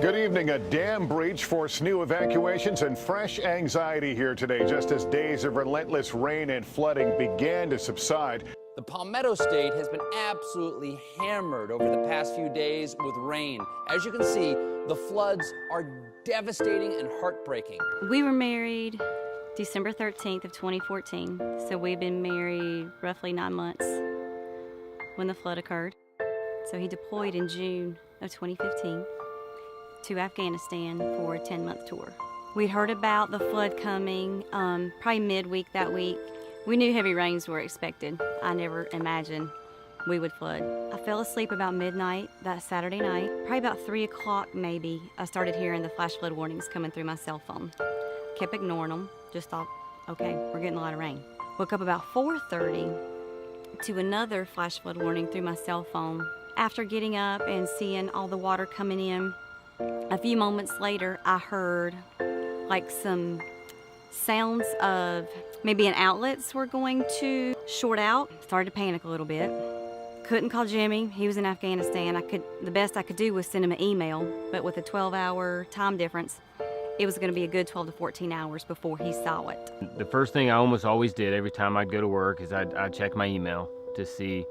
Good evening. A dam breach forced new evacuations and fresh anxiety here today, just as days of relentless rain and flooding began to subside. The Palmetto State has been absolutely hammered over the past few days with rain. As you can see, the floods are devastating and heartbreaking. We were married December 13th of 2014, so we've been married roughly 9 months when the flood occurred. So he deployed in June of 2015 to Afghanistan for a 10-month tour. We'd heard about the flood coming probably midweek that week. We knew heavy rains were expected. I never imagined we would flood. I fell asleep about midnight that Saturday night. Probably about 3 o'clock maybe, I started hearing the flash flood warnings coming through my cell phone. Kept ignoring them, just thought, okay, we're getting a lot of rain. Woke up about 4:30 to another flash flood warning through my cell phone. After getting up and seeing all the water coming in, a few moments later, I heard like some sounds of maybe an outlets were going to short out. Started to panic a little bit. Couldn't call Jimmy. He was in Afghanistan. The best I could do was send him an email, but with a 12-hour time difference, it was going to be a good 12 to 14 hours before he saw it. The first thing I almost always did every time I'd go to work is I'd check my email to see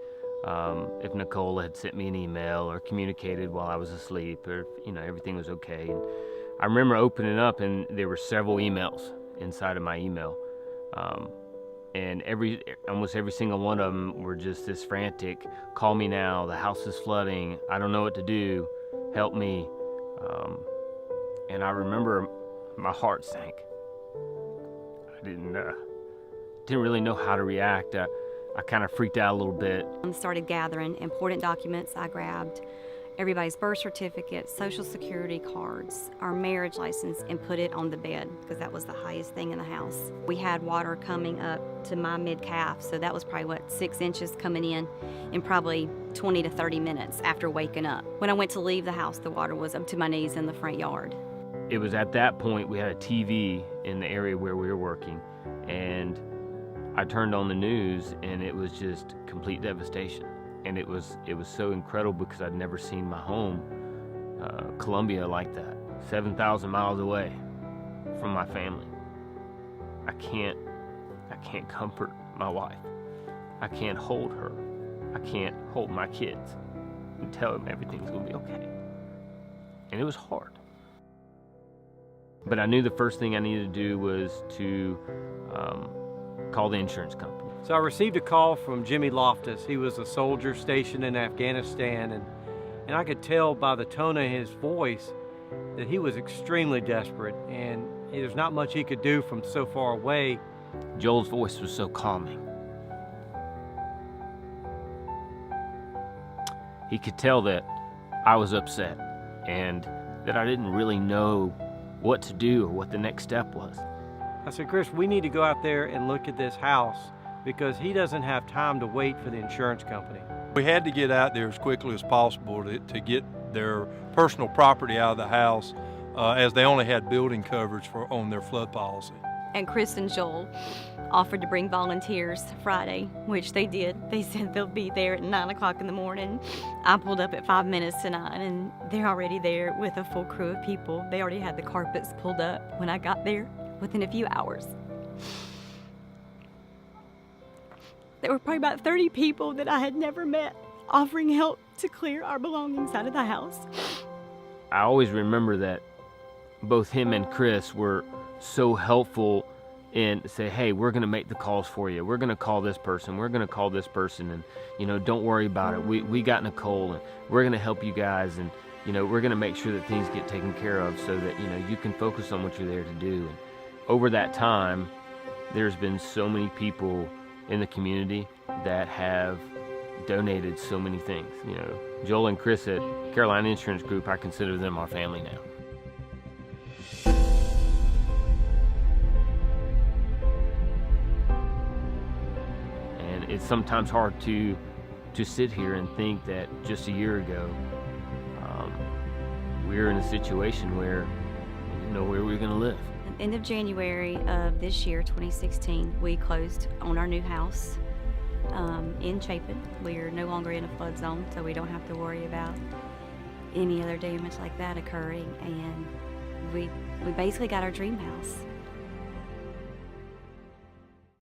if Nicole had sent me an email or communicated while I was asleep, or everything was okay. And I remember opening up and there were several emails inside of my email, and almost every single one of them were just this frantic, call me now, the house is flooding, I don't know what to do, help me. And I remember my heart sank. I didn't really know how to react. I kind of freaked out a little bit. I started gathering important documents. I grabbed everybody's birth certificate, social security cards, our marriage license, and put it on the bed because that was the highest thing in the house. We had water coming up to my mid-calf, so that was probably 6 inches coming in probably 20 to 30 minutes after waking up. When I went to leave the house, the water was up to my knees in the front yard. It was at that point we had a TV in the area where we were working, and I turned on the news and it was just complete devastation. And it was so incredible because I'd never seen my home, Columbia, like that, 7,000 miles away from my family. I can't comfort my wife. I can't hold her. I can't hold my kids and tell them everything's gonna be okay. And it was hard. But I knew the first thing I needed to do was to call the insurance company. So I received a call from Jimmy Loftus. He was a soldier stationed in Afghanistan, and I could tell by the tone of his voice that he was extremely desperate, and there's not much he could do from so far away. Joel's voice was so calming. He could tell that I was upset and that I didn't really know what to do or what the next step was. I said, Chris, we need to go out there and look at this house because he doesn't have time to wait for the insurance company. We had to get out there as quickly as possible to get their personal property out of the house, as they only had building coverage on their flood policy. And Chris and Joel offered to bring volunteers Friday, which they did. They said they'll be there at 9 o'clock in the morning. I pulled up at 5 minutes to 9, and they're already there with a full crew of people. They already had the carpets pulled up when I got there within a few hours. There were probably about 30 people that I had never met offering help to clear our belongings out of the house. I always remember that both him and Chris were so helpful in say, hey, we're gonna make the calls for you. We're gonna call this person. We're gonna call this person, and don't worry about it. We got Nicole, and we're gonna help you guys, and we're gonna make sure that things get taken care of so that you can focus on what you're there to do. And over that time, there's been so many people in the community that have donated so many things. Joel and Chris at Carolina Insurance Group, I consider them our family now. And it's sometimes hard to sit here and think that just a year ago, we were in a situation where we didn't know where we were going to live. End of January of this year, 2016, we closed on our new house in Chapin. We are no longer in a flood zone, so we don't have to worry about any other damage like that occurring, and we basically got our dream house.